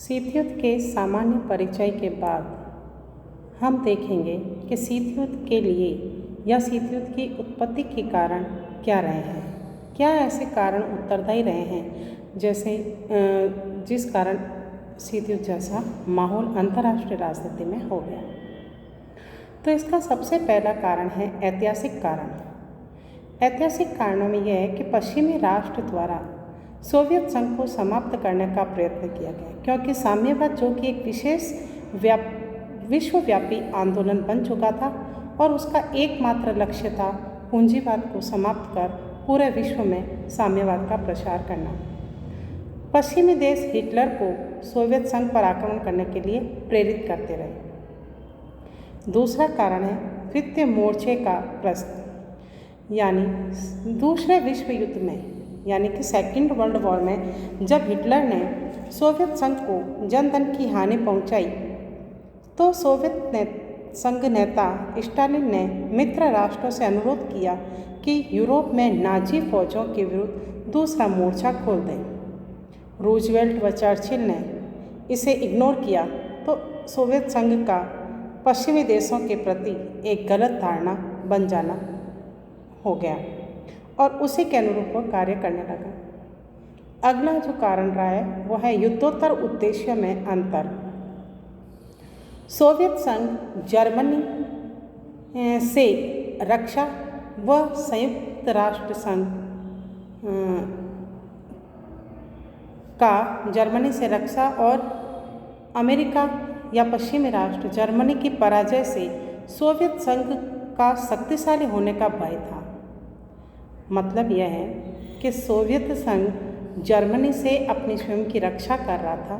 शीत युद्ध के सामान्य परिचय के बाद हम देखेंगे कि शीत युद्ध के लिए या शीत युद्ध की उत्पत्ति के कारण क्या रहे हैं। क्या ऐसे कारण उत्तरदायी रहे हैं जैसे जिस कारण शीत युद्ध जैसा माहौल अंतर्राष्ट्रीय राजनीति में हो गया। तो इसका सबसे पहला कारण है ऐतिहासिक कारण। ऐतिहासिक कारणों में यह है कि पश्चिमी राष्ट्र द्वारा सोवियत संघ को समाप्त करने का प्रयत्न किया गया, क्योंकि साम्यवाद जो कि एक विशेष विश्वव्यापी आंदोलन बन चुका था और उसका एकमात्र लक्ष्य था पूंजीवाद को समाप्त कर पूरे विश्व में साम्यवाद का प्रसार करना। पश्चिमी देश हिटलर को सोवियत संघ पर आक्रमण करने के लिए प्रेरित करते रहे। दूसरा कारण है तृतीय मोर्चे का प्रश्न, यानी दूसरे विश्व युद्ध में यानी कि सेकेंड वर्ल्ड वॉर में जब हिटलर ने सोवियत संघ को जन-धन की हानि पहुंचाई तो सोवियत संघ नेता स्टालिन ने मित्र राष्ट्रों से अनुरोध किया कि यूरोप में नाजी फौजों के विरुद्ध दूसरा मोर्चा खोल दें। रूजवेल्ट व चर्चिल ने इसे इग्नोर किया तो सोवियत संघ का पश्चिमी देशों के प्रति एक गलत धारणा बन जाना हो गया और उसी के अनुरूप वो कार्य करने लगा। अगला जो कारण रहा है वो है युद्धोत्तर उद्देश्य में अंतर। सोवियत संघ जर्मनी से रक्षा व संयुक्त राष्ट्र संघ का जर्मनी से रक्षा और अमेरिका या पश्चिमी राष्ट्र जर्मनी की पराजय से सोवियत संघ का शक्तिशाली होने का भय था। मतलब यह है कि सोवियत संघ जर्मनी से अपनी स्वयं की रक्षा कर रहा था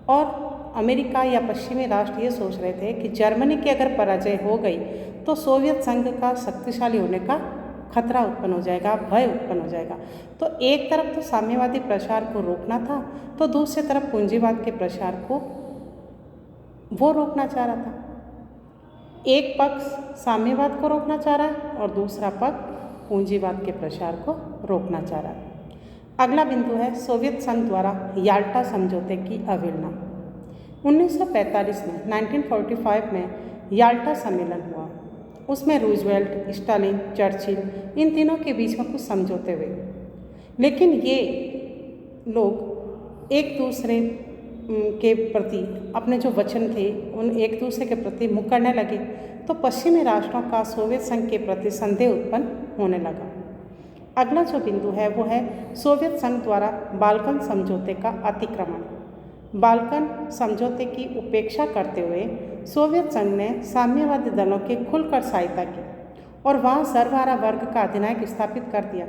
और अमेरिका या पश्चिमी राष्ट्र ये सोच रहे थे कि जर्मनी की अगर पराजय हो गई तो सोवियत संघ का शक्तिशाली होने का खतरा उत्पन्न हो जाएगा, भय उत्पन्न हो जाएगा। तो एक तरफ तो साम्यवादी प्रसार को रोकना था तो दूसरी तरफ पूंजीवाद के प्रसार को वो रोकना चाह रहा था। एक पक्ष साम्यवाद को रोकना चाह रहा है और दूसरा पक्ष पूंजीवाद के प्रसार को रोकना चाह रहा है। अगला बिंदु है सोवियत संघ द्वारा याल्टा समझौते की अवहेलना। 1945 में 1945 में याल्टा सम्मेलन हुआ। उसमें रूजवेल्ट, स्टालिन, चर्चिल इन तीनों के बीच में कुछ समझौते हुए, लेकिन ये लोग एक दूसरे के प्रति अपने जो वचन थे उन एक दूसरे के प्रति मुकरने लगे तो पश्चिमी राष्ट्रों का सोवियत संघ के प्रति संदेह उत्पन्न होने लगा। अगला जो बिंदु है वो है सोवियत संघ द्वारा बाल्कन समझौते का अतिक्रमण। बाल्कन समझौते की उपेक्षा करते हुए सोवियत संघ ने साम्यवादी दलों की खुलकर सहायता की और वहाँ सर्वहारा वर्ग का अधिनायक स्थापित कर दिया।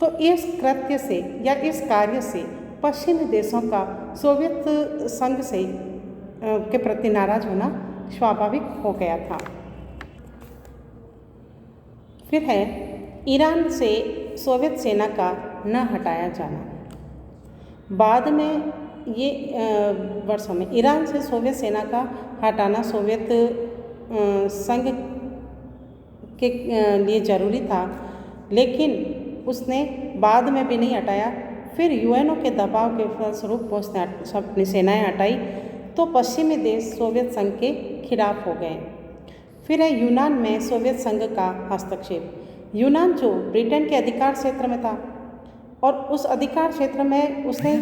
तो इस कृत्य से या इस कार्य से पश्चिमी देशों का सोवियत संघ से के प्रति नाराज होना स्वाभाविक हो गया था। फिर है ईरान से सोवियत सेना का न हटाया जाना। बाद में ये वर्षों में ईरान से सोवियत सेना का हटाना सोवियत संघ के लिए ज़रूरी था, लेकिन उसने बाद में भी नहीं हटाया। फिर यूएनओ के दबाव के फलस्वरूप उसने अपनी सेनाएं हटाई तो पश्चिमी देश सोवियत संघ के खिलाफ हो गए। फिर है यूनान में सोवियत संघ का हस्तक्षेप। यूनान जो ब्रिटेन के अधिकार क्षेत्र में था और उस अधिकार क्षेत्र में उसने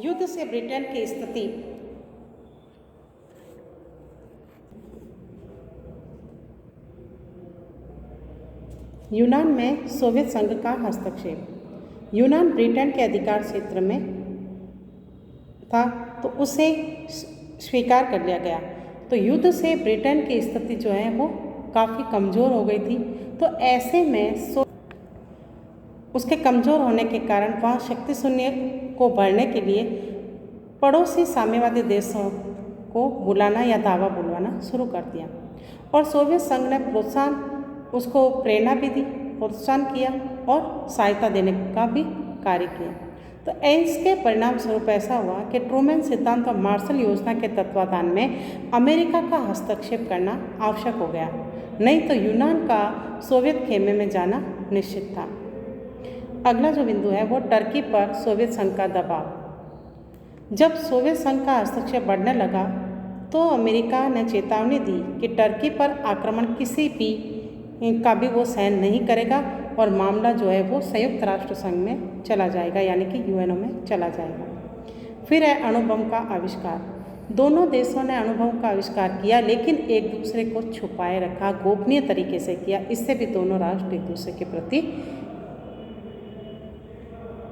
युद्ध से ब्रिटेन की स्थिति यूनान में सोवियत संघ का हस्तक्षेप। यूनान ब्रिटेन के अधिकार क्षेत्र में था तो उसे स्वीकार कर लिया गया। तो युद्ध से ब्रिटेन की स्थिति जो है वो काफ़ी कमज़ोर हो गई थी। तो ऐसे में उसके कमज़ोर होने के कारण वहाँ शक्ति शून्य को भरने के लिए पड़ोसी साम्यवादी देशों को बुलाना या दावा बुलवाना शुरू कर दिया और सोवियत संघ ने उसको प्रेरणा भी दी, प्रोत्साहन किया और सहायता देने का भी कार्य किया। तो इसके परिणाम स्वरूप ऐसा हुआ कि ट्रूमैन सिद्धांत और मार्शल योजना के तत्वाधान में अमेरिका का हस्तक्षेप करना आवश्यक हो गया, नहीं तो यूनान का सोवियत खेमे में जाना निश्चित था। अगला जो बिंदु है वो टर्की पर सोवियत संघ का दबाव। जब सोवियत संघ का हस्तक्षेप बढ़ने लगा तो अमेरिका ने चेतावनी दी कि टर्की पर आक्रमण किसी भी का भी वो सहन नहीं करेगा और मामला जो है वो संयुक्त राष्ट्र संघ में चला जाएगा, यानी कि यूएनओ में चला जाएगा। फिर है अणुबम का आविष्कार। दोनों देशों ने अणुबम का आविष्कार किया, लेकिन एक दूसरे को छुपाए रखा, गोपनीय तरीके से किया। इससे भी दोनों राष्ट्र एक दूसरे के प्रति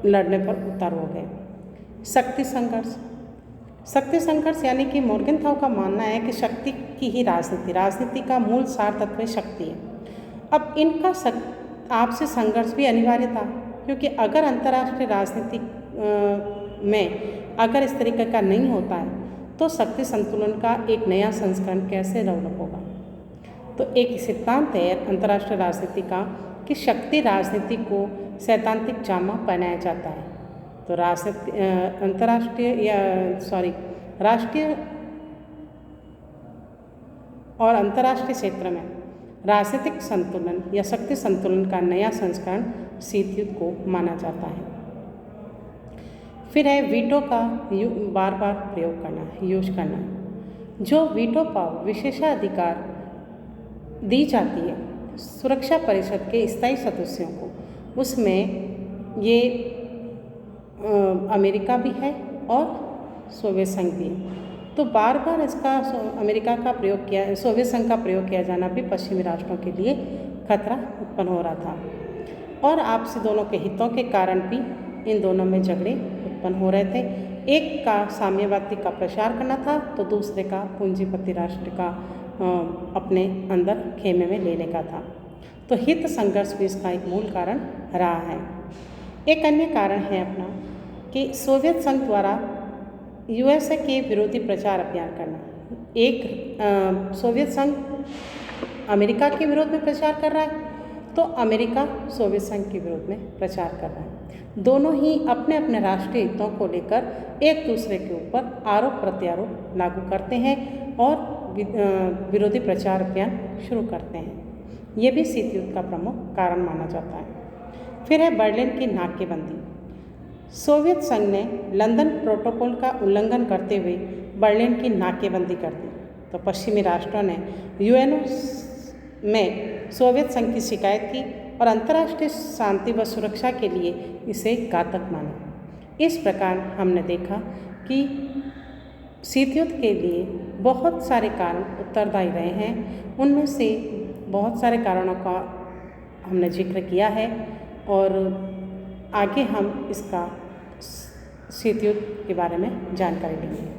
लड़ने पर उतर हो गए। शक्ति संघर्ष। शक्ति संघर्ष यानी कि मोर्गेनथाउ का मानना है कि शक्ति की ही राजनीति का मूल सार तत्व शक्ति है। अब इनका आपसी संघर्ष भी अनिवार्य था, क्योंकि अगर अंतर्राष्ट्रीय राजनीति में अगर इस तरीके का नहीं होता है तो शक्ति संतुलन का एक नया संस्करण कैसे डेवलप होगा। तो एक सिद्धांत है अंतर्राष्ट्रीय राजनीति का कि शक्ति राजनीति को सैद्धांतिक जामा पहनाया जाता है। तो राष्ट्रीय और अंतर्राष्ट्रीय क्षेत्र में राजनीतिक संतुलन या शक्ति संतुलन का नया संस्करण शीत युद्ध को माना जाता है। फिर है वीटो का बार बार प्रयोग करना, यूज करना। जो वीटो पावर विशेषाधिकार दी जाती है सुरक्षा परिषद के स्थायी सदस्यों को, उसमें ये अमेरिका भी है और सोवियत संघ भी है। तो बार बार इसका अमेरिका का प्रयोग किया, सोवियत संघ का प्रयोग किया जाना भी पश्चिमी राष्ट्रों के लिए खतरा उत्पन्न हो रहा था और आपसी दोनों के हितों के कारण भी इन दोनों में झगड़े उत्पन्न हो रहे थे। एक का साम्यवादी का प्रचार करना था तो दूसरे का पूंजीपति राष्ट्र का अपने अंदर खेमे में लेने का था। तो हित संघर्ष भी इसका एक मूल कारण रहा है। एक अन्य कारण है अपना कि सोवियत संघ द्वारा यूएसए के विरोधी प्रचार अभियान करना। एक सोवियत संघ अमेरिका के विरोध में प्रचार कर रहा है तो अमेरिका सोवियत संघ के विरोध में प्रचार कर रहा है। दोनों ही अपने अपने राष्ट्रीय हितों को लेकर एक दूसरे के ऊपर आरोप प्रत्यारोप लागू करते हैं और विरोधी प्रचार अभियान शुरू करते हैं। ये भी शीत युद्ध का प्रमुख कारण माना जाता है। फिर है बर्लिन की नाकेबंदी। सोवियत संघ ने लंदन प्रोटोकॉल का उल्लंघन करते हुए बर्लिन की नाकेबंदी कर दी। तो पश्चिमी राष्ट्रों ने यूएनओ में सोवियत संघ की शिकायत की और अंतर्राष्ट्रीय शांति व सुरक्षा के लिए इसे घातक माना। इस प्रकार हमने देखा कि शीत युद्ध के लिए बहुत सारे कारण उत्तरदायी रहे हैं। उनमें से बहुत सारे कारणों का हमने जिक्र किया है और आगे हम इसका शीत युद्ध के बारे में जानकारी लेंगे।